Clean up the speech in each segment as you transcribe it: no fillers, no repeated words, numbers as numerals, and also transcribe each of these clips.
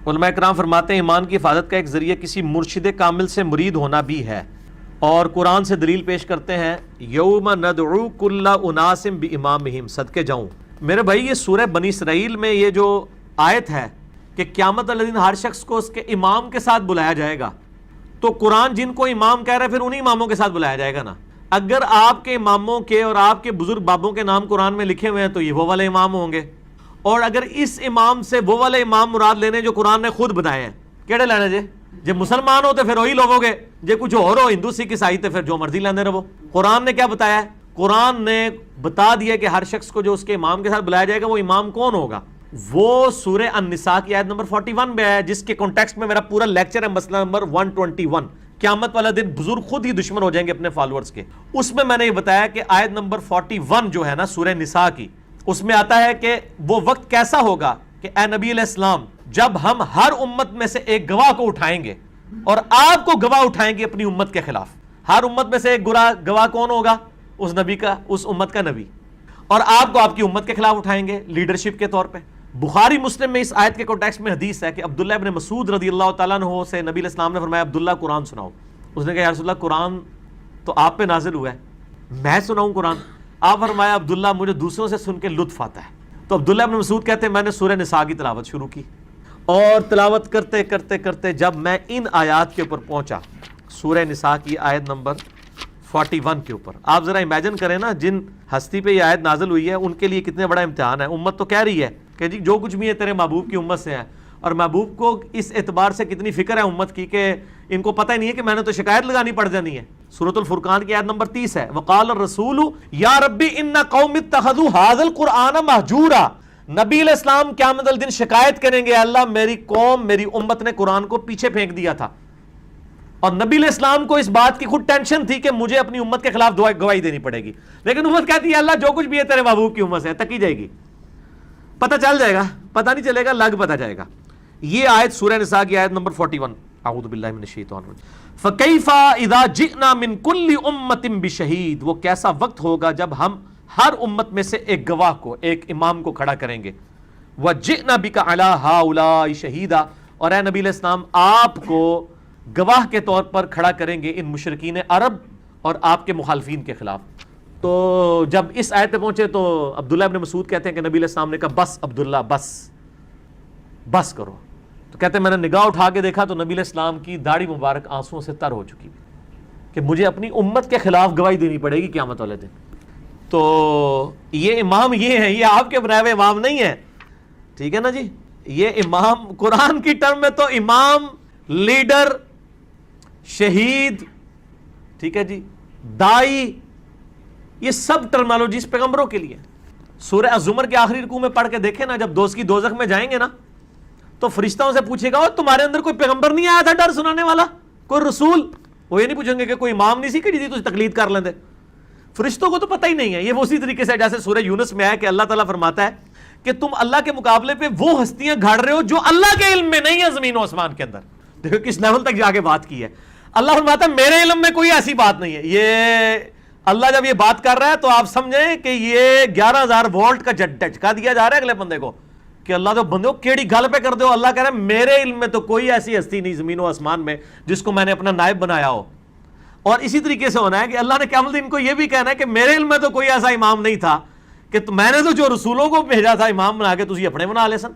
علماء کرام فرماتے ہیں ایمان کی حفاظت کا ایک ذریعہ کسی مرشد کامل سے مرید ہونا بھی ہے، اور قرآن سے دلیل پیش کرتے ہیں یوم ندعو کل اناس بامامہم، صدقے جاؤں میرے بھائی یہ سورہ بنی اسرائیل میں یہ جو آیت ہے کہ قیامت والے دن ہر شخص کو اس کے امام کے ساتھ بلایا جائے گا، تو قرآن جن کو امام کہہ رہا ہے پھر انہی اماموں کے ساتھ بلایا جائے گا نا۔ اگر آپ کے اماموں کے اور آپ کے بزرگ بابوں کے نام قرآن میں لکھے ہوئے ہیں تو یہ وہ والے امام ہوں گے، اور اگر اس امام سے وہ والے امام مراد لینے جو قرآن نے خود بتائے ہیں، کیڑے لینے جے مسلمان ہو تو پھر وہی لوگو گے، جے کچھ اور ہو ہندو سکھ عیسائی تو پھر جو مرضی لینے رہو۔ قرآن نے کیا بتایا ہے؟ قرآن نے بتا دیا کہ ہر شخص کو جو اس کے امام کے ساتھ بلایا جائے گا وہ امام کون ہوگا، وہ سورہ النساء کی آیت نمبر 41 میں ہے، جس کے کانٹیکسٹ میں میرا پورا لیکچر ہے، مسئلہ نمبر 121، قیامت والا دن بزرگ خود ہی دشمن ہو جائیں گے اپنے فالورز کے۔ اس میں میں نے یہ بتایا کہ آیت نمبر 41 جو ہے نا سورہ نساء کی، اس میں آتا ہے کہ وہ وقت کیسا ہوگا کہ اے نبی علیہ السلام جب ہم ہر امت میں سے ایک گواہ کو اٹھائیں گے اور آپ کو گواہ اٹھائیں گے اپنی امت کے خلاف۔ ہر امت میں سے ایک گواہ کون ہوگا؟ اس نبی کا، اس امت کا نبی، اور آپ کو آپ کی امت کے خلاف اٹھائیں گے لیڈرشپ کے طور پہ۔ بخاری مسلم میں اس آیت کے کانٹیکسٹ میں حدیث ہے کہ عبداللہ ابن مسعود رضی اللہ تعالیٰ عنہ سے نبی علیہ السلام نے فرمایا عبداللہ قرآن سناؤ۔ اس نے کہا یا رسول اللہ قرآن تو آپ پہ نازل ہوا ہے، میں سناؤں قرآن؟ آپ فرمایا عبداللہ مجھے دوسروں سے سن کے لطف آتا ہے۔ تو عبداللہ ابن مسعود کہتے ہیں میں نے سورہ نساء کی تلاوت شروع کی، اور تلاوت کرتے کرتے کرتے جب میں ان آیات کے اوپر پہنچا، سورہ نساء کی آیت نمبر 41 کے اوپر، آپ ذرا امیجن کریں نا جن ہستی پہ یہ آیت نازل ہوئی ہے ان کے لیے کتنے بڑا امتحان ہے۔ امت تو کہہ رہی ہے کہ جی جو کچھ بھی ہے تیرے محبوب کی امت سے ہے، اور محبوب کو اس اعتبار سے کتنی فکر ہے امت کی کہ ان کو پتہ ہی نہیں ہے کہ میں نے تو شکایت لگانی پڑ جانی ہے۔ سورۃ الفرقان کی آیت نمبر 30 ہے وقال الرسول یا ربی ان قوم اتخذوا ھذا القرآن مہجورا، نبی علیہ السلام قیامت الدن شکایت کریں گے اللہ میری قوم میری امت نے قرآن کو پیچھے پھینک دیا تھا، اور نبی علیہ السلام کو اس بات کی خود ٹینشن تھی کہ مجھے اپنی امت کے خلاف گواہی دینی پڑے گی، لیکن امت کہتی ہے اللہ جو کچھ بھی ہے تیرے محبوب کی امت سے تکی جائے گی، پتہ چل جائے گا، پتہ نہیں چلے گا لگ پتہ جائے گا۔ یہ آیت سورہ نساء کی آیت نمبر 41، اعوذ باللہ من الشیطان الرجیم۔ فَكَيْفَ إِذَا جِئْنَا مِن كُلِّ أُمَّةٍ بِشَهِيدٍ، وہ کیسا وقت ہوگا جب ہم ہر امت میں سے ایک گواہ کو، ایک امام کو کھڑا کریں گے۔ وَجِئْنَا بِكَ عَلَىٰ هَٰؤُلَاءِ شَهِيدًا، اور اے نبی علیہ السلام آپ کو گواہ کے طور پر کھڑا کریں گے ان مشرکین عرب اور آپ کے مخالفین کے خلاف۔ تو جب اس آیت پہ پہنچے تو عبداللہ ابن مسعود کہتے ہیں کہ نبی علیہ السلام نے کہا بس عبداللہ بس کرو۔ تو کہتے ہیں میں نے نگاہ اٹھا کے دیکھا تو نبی علیہ السلام کی داڑھی مبارک آنسوؤں سے تر ہو چکی کہ مجھے اپنی امت کے خلاف گواہی دینی پڑے گی قیامت والے دن۔ تو یہ امام یہ ہیں، یہ آپ کے بنائے ہوئے امام نہیں ہیں، ٹھیک ہے نا جی۔ یہ امام قرآن کی ٹرم میں تو امام، لیڈر، شہید، ٹھیک ہے جی، دائی، یہ سب ٹرمالوجیز پیغمبروں کے لیے۔ سورہ الزمر کے آخری رکوع میں پڑھ کے دیکھیں نا، جب دوزخی دوزخ میں جائیں گے نا تو فرشتوں سے پوچھے گا تمہارے اندر کوئی پیغمبر نہیں آیا تھا ڈر سنانے والا، کوئی رسول؟ وہ یہ نہیں پوچھیں گے کہ کوئی امام نہیں سی کہ جی تجھے تقلید کر لیندے۔ فرشتوں کو تو پتہ ہی نہیں ہے۔ یہ وہ اسی طریقے سے جیسے سورہ یونس میں ہے کہ اللہ تعالیٰ فرماتا ہے کہ تم اللہ کے مقابلے پہ وہ ہستیاں گھاڑ رہے ہو جو اللہ کے علم میں نہیں ہے زمین و آسمان کے اندر۔ دیکھو کس لیول تک جا کے بات کی ہے۔ اللہ فرماتا ہے میرے علم میں کوئی ایسی بات نہیں ہے۔ یہ اللہ جب یہ بات کر رہا ہے تو آپ سمجھیں کہ یہ 11,000 وولٹ کا جھٹکا دیا جا رہا ہے اگلے بندے کو کہ اللہ تو بندے کیڑی گل پہ کر دو۔ اللہ کہہ رہا ہے میرے علم میں تو کوئی ایسی ہستی نہیں زمین و آسمان میں جس کو میں نے اپنا نائب بنایا ہو۔ اور اسی طریقے سے ہونا ہے کہ اللہ نے قیامت دن کو یہ بھی کہنا ہے کہ میرے علم میں تو کوئی ایسا امام نہیں تھا کہ میں نے تو جو رسولوں کو بھیجا تھا امام بنا کے تجھے اپنے بنا لے سن۔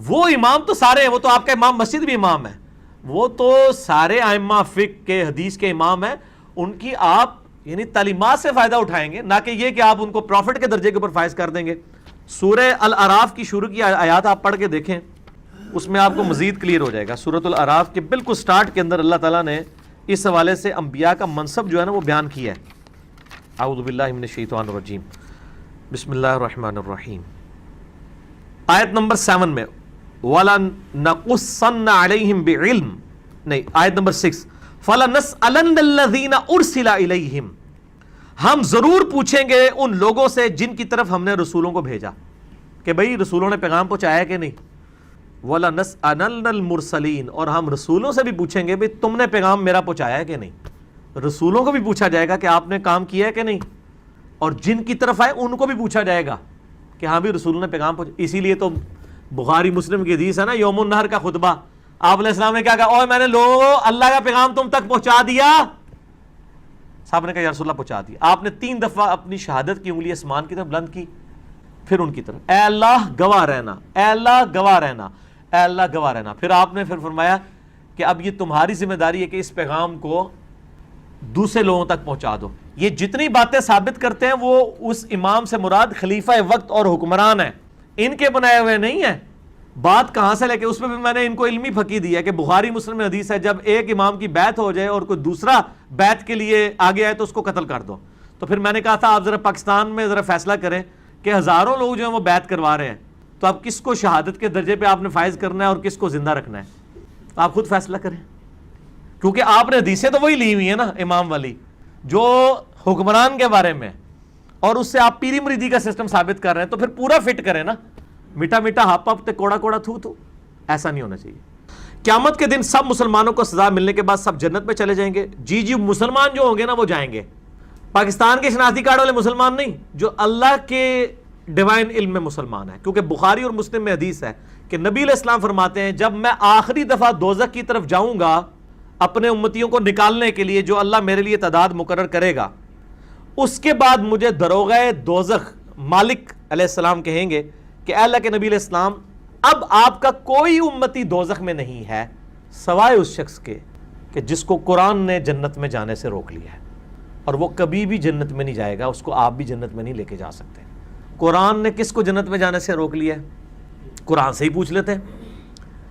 وہ امام تو سارے ہیں، وہ تو آپ کا امام مسجد بھی امام ہے، وہ تو سارے ائمہ فقہ کے حدیث کے امام ہیں۔ ان کی آپ یعنی تعلیمات سے فائدہ اٹھائیں گے، نہ کہ یہ کہ آپ ان کو پروفٹ کے درجے کے اوپر فائز کر دیں گے۔ سورہ الاعراف کی شروع کی آیات آپ پڑھ کے دیکھیں، اس میں آپ کو مزید کلیئر ہو جائے گا۔ سورۃ الاعراف کے بالکل سٹارٹ کے اندر اللہ تعالیٰ نے اس حوالے سے انبیاء کا منصب جو ہے نا وہ بیان کیا ہے۔ اعوذ باللہ من الشیطان الرجیم، بسم اللہ الرحمن الرحیم۔ آیت نمبر 7 میں وَلَنَقُصَّنَّ عَلَيْهِمْ بِعِلْمٍ، نہیں آیت نمبر 6 فَلَنَسْأَلَنَّ الَّذِينَ أُرْسِلَ إِلَيْهِمْ، ہم ضرور پوچھیں گے ان لوگوں سے جن کی طرف ہم نے رسولوں کو بھیجا کہ بھئی رسولوں نے پیغام پہنچایا کہ نہیں۔ وَلَنَسْأَلَنَّ الْمُرْسَلِينَ، اور ہم رسولوں سے بھی پوچھیں گے بھئی تم نے پیغام میرا پہنچایا ہے کہ نہیں۔ رسولوں کو بھی پوچھا جائے گا کہ آپ نے کام کیا ہے کہ نہیں، اور جن کی طرف آئے ان کو بھی پوچھا جائے گا کہ ہاں بھی رسولوں نے پیغام پہنچایا۔ اسی لیے تو بخاری مسلم کی حدیث ہے نا، یوم النہر کا خطبہ، آپ علیہ السلام نے کیا کہا؟ اوے میں نے لوگوں اللہ کا پیغام تم تک پہنچا دیا؟ صاحب نے کہا یا رسول اللہ پہنچا دیا۔ آپ نے 3 دفعہ اپنی شہادت کی انگلی آسمان کی طرف بلند کی، پھر ان کی طرف، اے اللہ گواہ رہنا، اے اللہ گواہ رہنا، اے اللہ گواہ رہنا۔ پھر آپ نے پھر فرمایا کہ اب یہ تمہاری ذمہ داری ہے کہ اس پیغام کو دوسرے لوگوں تک پہنچا دو۔ یہ جتنی باتیں ثابت کرتے ہیں وہ اس امام سے مراد خلیفہ وقت اور حکمران ہیں، ان کے بنائے ہوئے نہیں ہیں۔ بات کہاں سے لے کے، اس میں بھی میں نے ان کو علمی پھکی دی ہے کہ بخاری مسلم میں حدیث ہے جب ایک امام کی بیعت ہو جائے اور کوئی دوسرا بیعت کے لیے آگے آئے تو اس کو قتل کر دو۔ تو پھر میں نے کہا تھا آپ ذرا پاکستان میں ذرا فیصلہ کریں کہ ہزاروں لوگ جو ہیں وہ بیعت کروا رہے ہیں، تو اب کس کو شہادت کے درجے پہ آپ نے فائز کرنا ہے اور کس کو زندہ رکھنا ہے؟ آپ خود فیصلہ کریں، کیونکہ آپ نے حدیثیں تو وہی لی ہوئی ہیں نا امام والی جو حکمران کے بارے میں، اور اس سے آپ پیری مریدی کا سسٹم ثابت کر رہے ہیں، تو پھر پورا فٹ کریں نا، میٹھا میٹھا ہپ ہپ تے کوڑا کوڑا تھو تھو، ایسا نہیں ہونا چاہیے۔ قیامت کے دن سب مسلمانوں کو سزا ملنے کے بعد سب جنت میں چلے جائیں گے۔ جی مسلمان جو ہوں گے نا وہ جائیں گے، پاکستان کے شناختی کارڈ والے مسلمان نہیں، جو اللہ کے ڈیوائن علم میں مسلمان ہیں، کیونکہ بخاری اور مسلم میں حدیث ہے کہ نبی علیہ السلام فرماتے ہیں جب میں آخری دفعہ دوزخ کی طرف جاؤں گا اپنے امتیوں کو نکالنے کے لیے جو اللہ میرے لیے تعداد مقرر کرے گا، اس کے بعد مجھے دروغہ دوزخ مالک علیہ السلام کہیں گے کہ اے اللہ کے نبی علیہ السلام اب آپ کا کوئی امتی دوزخ میں نہیں ہے سوائے اس شخص کے کہ جس کو قرآن نے جنت میں جانے سے روک لیا ہے، اور وہ کبھی بھی جنت میں نہیں جائے گا، اس کو آپ بھی جنت میں نہیں لے کے جا سکتے۔ قرآن نے کس کو جنت میں جانے سے روک لیا ہے؟ قرآن سے ہی پوچھ لیتے ہیں۔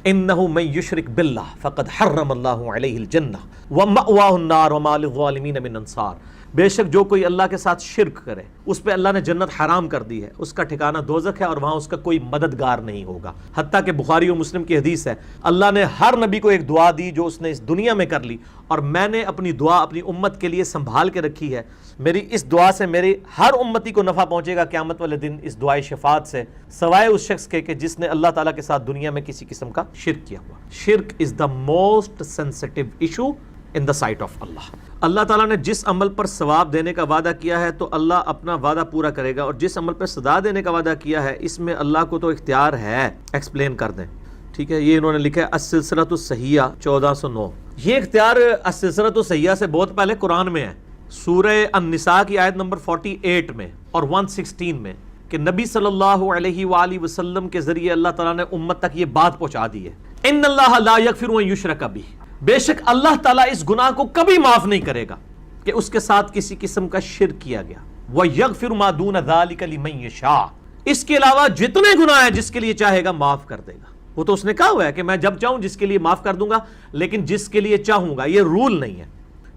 اِنَّهُ مَن يُشْرِكْ بِاللَّهِ فَقَدْ حَرَّمَ اللَّهُ عَلَيْهِ الْجَنَّةَ وَمَأْوَاهُ النَّارُ وَمَا لِلظَّالِمِينَ مِنْ أَنصَارٍ۔ بے شک جو کوئی اللہ کے ساتھ شرک کرے اس پہ اللہ نے جنت حرام کر دی ہے، اس کا ٹھکانہ دوزخ ہے اور وہاں اس کا کوئی مددگار نہیں ہوگا۔ حتیٰ کہ بخاری و مسلم کی حدیث ہے اللہ نے ہر نبی کو ایک دعا دی جو اس نے اس دنیا میں کر لی، اور میں نے اپنی دعا اپنی امت کے لیے سنبھال کے رکھی ہے، میری اس دعا سے میری ہر امتی کو نفع پہنچے گا قیامت والے دن اس دعائے شفاعت سے، سوائے اس شخص کے کہ جس نے اللہ تعالیٰ کے ساتھ دنیا میں کسی قسم کا شرک کیا ہوا۔ Shirk is the most sensitive issue in the sight of Allah. Allah تعالیٰ نے جس عمل پر ثواب دینے کا وعدہ کیا ہے تو اللہ اپنا وعدہ پورا کرے گا، اور جس عمل پر سزا دینے کا وعدہ کیا ہے اس میں اللہ کو تو اختیار ہے۔ ایکسپلین کر دیں، ٹھیک ہے؟ یہ انہوں نے لکھا ہے السلسلۃ الصحیحہ 1409۔ یہ اختیار السلسلۃ الصحیحہ سے بہت پہلے قرآن میں ہے، سورہ النساء کی آیت نمبر 48 میں اور 116 میں، کہ نبی صلی اللہ علیہ وآلہ وسلم کے ذریعے اللہ تعالیٰ نے امت تک یہ بات پہنچا دی ہے، ان اللہ لا یغفر ان یشرک بہ، بے شک اللہ تعالیٰ اس گناہ کو کبھی معاف نہیں کرے گا کہ اس کے ساتھ کسی قسم کا شرک کیا گیا، وَيَغْفِرُ مَا دُونَ ذَلِكَ لِمَن يَشَاءُ، اس کے علاوہ جتنے گناہ ہیں جس کے لیے چاہے گا معاف کر دے گا۔ وہ تو اس نے کہا ہوا ہے کہ میں جب چاہوں جس کے لیے معاف کر دوں گا، لیکن جس کے لیے چاہوں گا، یہ رول نہیں ہے۔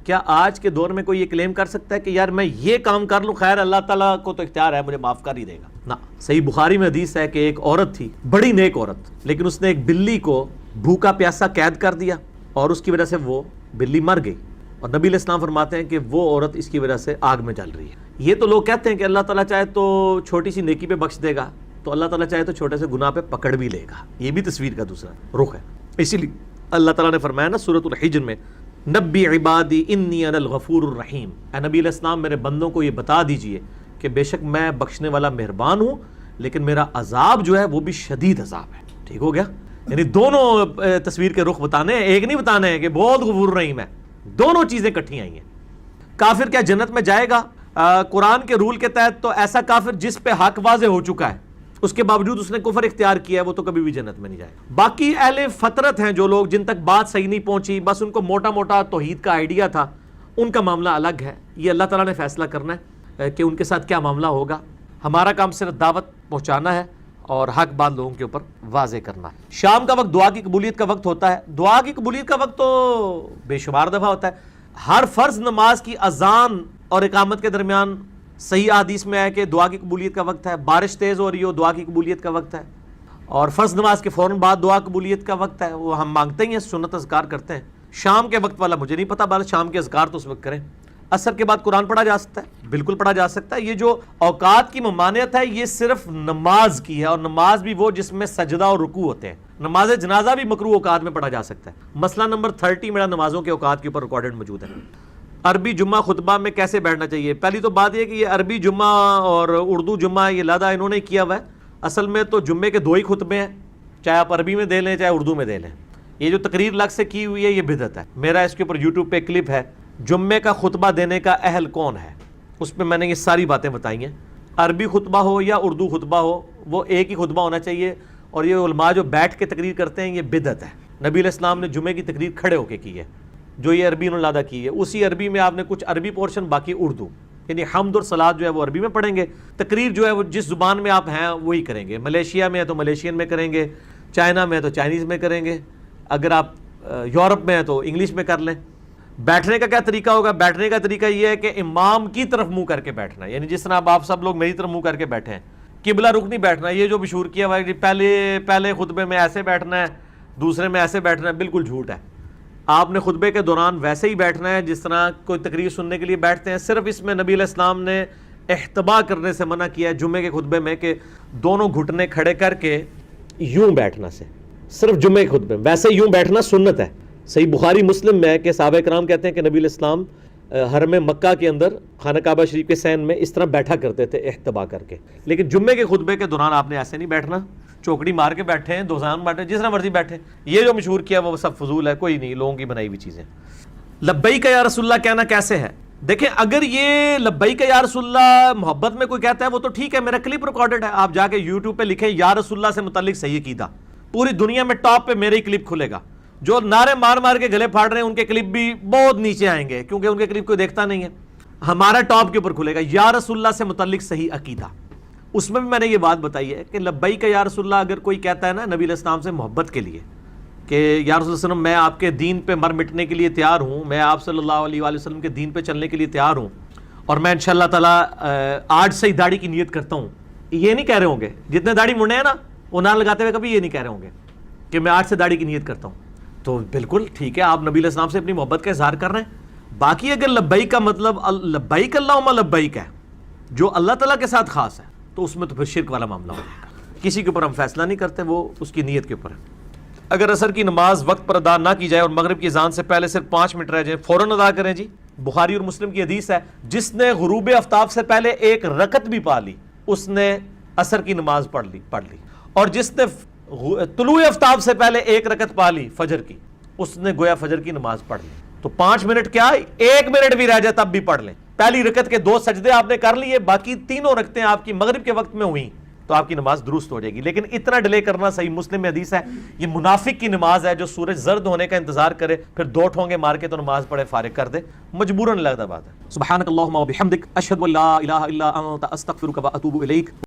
کیا آج کے دور میں کوئی یہ کلیم کر سکتا ہے کہ یار میں یہ کام کر لوں خیر اللہ تعالیٰ کو تو اختیار ہے مجھے معاف کر ہی دے گا؟ نہ۔ صحیح بخاری میں حدیث ہے کہ ایک عورت تھی، بڑی نیک عورت، لیکن اس نے ایک بلی کو بھوکا پیاسا قید کر دیا اور اس کی وجہ سے وہ بلی مر گئی، اور نبی علیہ السلام فرماتے ہیں کہ وہ عورت اس کی وجہ سے آگ میں جل رہی ہے۔ یہ تو لوگ کہتے ہیں کہ اللہ تعالیٰ چاہے تو چھوٹی سی نیکی پہ بخش دے گا، تو اللہ تعالیٰ چاہے تو چھوٹے سے گناہ پہ پکڑ بھی لے گا، یہ بھی تصویر کا دوسرا رخ ہے۔ اسی لیے اللہ تعالیٰ نے فرمایا نا سورۃ الحجر میں، نبی عبادی انی انا الغفور الرحیم، اے نبی علیہ السلام میرے بندوں کو یہ بتا دیجئے کہ بے شک میں بخشنے والا مہربان ہوں، لیکن میرا عذاب جو ہے وہ بھی شدید عذاب ہے۔ ٹھیک ہو گیا؟ یعنی دونوں تصویر کے رخ بتانے ہیں، ایک نہیں بتانے ہیں کہ بہت غفور رحیم ہے، دونوں چیزیں کٹھی آئی ہیں۔ کافر کیا جنت میں جائے گا؟ قرآن کے رول کے تحت تو ایسا کافر جس پہ حق واضح ہو چکا ہے اس کے باوجود اس نے کفر اختیار کیا ہے وہ تو کبھی بھی جنت میں نہیں جائے گا۔ باقی اہل فطرت ہیں جو لوگ جن تک بات صحیح نہیں پہنچی، بس ان کو موٹا موٹا توحید کا آئیڈیا تھا، ان کا معاملہ الگ ہے، یہ اللہ تعالیٰ نے فیصلہ کرنا ہے کہ ان کے ساتھ کیا معاملہ ہوگا۔ ہمارا کام صرف دعوت پہنچانا ہے اور حق بات لوگوں کے اوپر واضح کرنا ہے۔ شام کا وقت دعا کی قبولیت کا وقت ہوتا ہے، دعا کی قبولیت کا وقت تو بے شمار دفعہ ہوتا ہے۔ ہر فرض نماز کی اذان اور اقامت کے درمیان صحیح حدیث میں ہے کہ دعا کی قبولیت کا وقت ہے، بارش تیز ہو رہی ہو دعا کی قبولیت کا وقت ہے، اور فرض نماز کے فوراً بعد دعا قبولیت کا وقت ہے، وہ ہم مانگتے ہی ہیں، سنت اذکار کرتے ہیں۔ شام کے وقت والا مجھے نہیں پتا، بس شام کے اذکار تو اس وقت کریں۔ عصر کے بعد قرآن پڑھا جا سکتا ہے، بالکل پڑھا جا سکتا ہے۔ یہ جو اوقات کی ممانعت ہے یہ صرف نماز کی ہے، اور نماز بھی وہ جس میں سجدہ اور رکوع ہوتے ہیں۔ نماز جنازہ بھی مکروہ اوقات میں پڑھا جا سکتا ہے۔ مسئلہ نمبر 30 میرا نمازوں کے اوقات کے اوپر ریکارڈڈ موجود ہے۔ عربی جمعہ خطبہ میں کیسے بیٹھنا چاہیے؟ پہلی تو بات یہ کہ یہ عربی جمعہ اور اردو جمعہ یہ لادہ انہوں نے کیا ہوا ہے، اصل میں تو جمعے کے 2 ہی خطبے ہیں، چاہے آپ عربی میں دے لیں چاہے اردو میں دے لیں. یہ جو تقریر الگ سے کی ہوئی ہے یہ بدعت ہے. میرا اس کے اوپر یوٹیوب پہ کلپ ہے, جمعے کا خطبہ دینے کا اہل کون ہے, اس پہ میں نے یہ ساری باتیں بتائی ہیں. عربی خطبہ ہو یا اردو خطبہ ہو, وہ ایک ہی خطبہ ہونا چاہیے. اور یہ علماء جو بیٹھ کے تقریر کرتے ہیں یہ بدعت ہے. نبی علیہ السلام نے جمعے کی تقریر کھڑے ہو کے کی ہے, جو یہ عربی انہوں نے ادا کی ہے. اسی عربی میں آپ نے کچھ عربی پورشن باقی اردو, یعنی حمد اور صلات جو ہے وہ عربی میں پڑھیں گے. تقریر جو ہے وہ جس زبان میں آپ ہیں وہی کریں گے. ملیشیا میں ہے تو ملیشین میں کریں گے, چائنا میں ہے تو چائنیز میں کریں گے, اگر آپ یورپ میں ہیں تو انگلش میں کر لیں. بیٹھنے کا کیا طریقہ ہوگا؟ بیٹھنے کا طریقہ یہ ہے کہ امام کی طرف منہ کر کے بیٹھنا ہے, یعنی جس طرح آپ سب لوگ میری طرف منہ کر کے بیٹھے ہیں. قبلہ رخ نہیں بیٹھنا. یہ جو مشہور کیا ہوا ہے کہ پہلے خطبے میں ایسے بیٹھنا ہے, دوسرے میں ایسے بیٹھنا ہے, بالکل جھوٹ ہے. آپ نے خطبے کے دوران ویسے ہی بیٹھنا ہے جس طرح کوئی تقریر سننے کے لیے بیٹھتے ہیں. صرف اس میں نبی علیہ السلام نے احتبا کرنے سے منع کیا ہے جمعے کے خطبے میں, کہ دونوں گھٹنے کھڑے کر کے یوں بیٹھنا سے, صرف جمعے کے خطبے میں. ویسے یوں بیٹھنا سنت ہے. صحیح بخاری مسلم میں ہے کہ صحابہ کرام کہتے ہیں کہ نبی علیہ السلام حرم مکہ کے اندر خانہ کعبہ شریف کے سین میں اس طرح بیٹھا کرتے تھے احتبا کر کے. لیکن جمعے کے خطبے کے دوران آپ نے ایسے نہیں بیٹھنا, چوکڑی مار کے بیٹھے ہیں, دوزان بیٹھے, جس طرح مرضی بیٹھے. یہ جو مشہور کیا وہ سب فضول ہے, کوئی نہیں, لوگوں کی بنائی ہوئی چیزیں. لبیک یا رسول اللہ کہنا کیسے ہے؟ دیکھیں, اگر یہ لبیک یا رسول اللہ محبت میں کوئی کہتا ہے وہ تو ٹھیک ہے, میرا کلپ ریکارڈڈ ہے, آپ جا کے یوٹیوب پہ لکھیں یا رسول اللہ سے متعلق صحیح عقیدہ, پوری دنیا میں ٹاپ پہ میرا ہی کلپ کھلے گا. جو نعرے مار مار کے گلے پھاڑ رہے ہیں ان کے کلپ بھی بہت نیچے آئیں گے, کیونکہ ان کے کلپ کوئی دیکھتا نہیں ہے. ہمارا ٹاپ کے اوپر کھلے گا یا رسول اللہ سے متعلق صحیح عقیدہ. اس میں بھی میں نے یہ بات بتائی ہے کہ لبیک یا رسول اللہ اگر کوئی کہتا ہے نا نبی علیہ السلام سے محبت کے لیے کہ یا رسول اللہ علیہ وسلم میں آپ کے دین پہ مر مٹنے کے لیے تیار ہوں, میں آپ صلی اللہ علیہ وآلہ وسلم کے دین پہ چلنے کے لیے تیار ہوں, اور میں انشاءاللہ تعالیٰ آج سے ہی داڑھی کی نیت کرتا ہوں, یہ نہیں کہہ رہے ہوں گے. جتنے داڑھی منڈے ہیں نا وہ نہ لگاتے ہوئے کبھی یہ نہیں کہہ رہے ہوں گے کہ میں آج سے داڑھی کی نیت کرتا ہوں. تو بالکل ٹھیک ہے, آپ نبی علیہ السلام سے اپنی محبت کا اظہار کر رہے ہیں. باقی اگر لبیک کا مطلب لبیک اللہم لبیک ہے جو اللہ تعالیٰ کے ساتھ خاص ہے تو اس میں تو پھر شرک والا معاملہ ہو جائے گا. کسی کے اوپر ہم فیصلہ نہیں کرتے, وہ اس کی نیت کے اوپر ہے. اگر عصر کی نماز وقت پر ادا نہ کی جائے اور مغرب کی اذان سے پہلے صرف 5 منٹ رہ جائیں, فوراً ادا کریں جی. بخاری اور مسلم کی حدیث ہے, جس نے غروب آفتاب سے پہلے 1 رکعت بھی پا لی اس نے عصر کی نماز پڑھ لی, اور جس نے طلوع آفتاب سے پہلے 1 رکعت پا لی فجر کی, اس نے گویا فجر کی نماز پڑھ لی. تو 5 منٹ کیا, 1 منٹ بھی رہ جائے تب بھی پڑھ لیں. پہلی رکعت کے 2 سجدے آپ نے کر لیے, باقی 3 رکعتیں آپ کی مغرب کے وقت میں ہوئیں تو آپ کی نماز درست ہو جائے گی. لیکن اتنا ڈیلے کرنا, صحیح مسلم میں حدیث ہے, یہ منافق کی نماز ہے جو سورج زرد ہونے کا انتظار کرے پھر 2 ٹھونگے مار کے تو نماز پڑھے فارغ کر دے, مجبوراً لگتا بات ہے. سبحانک اللہم و بحمدک اشہد ان لا الہ الا انت استغفرک و اتوب الیک.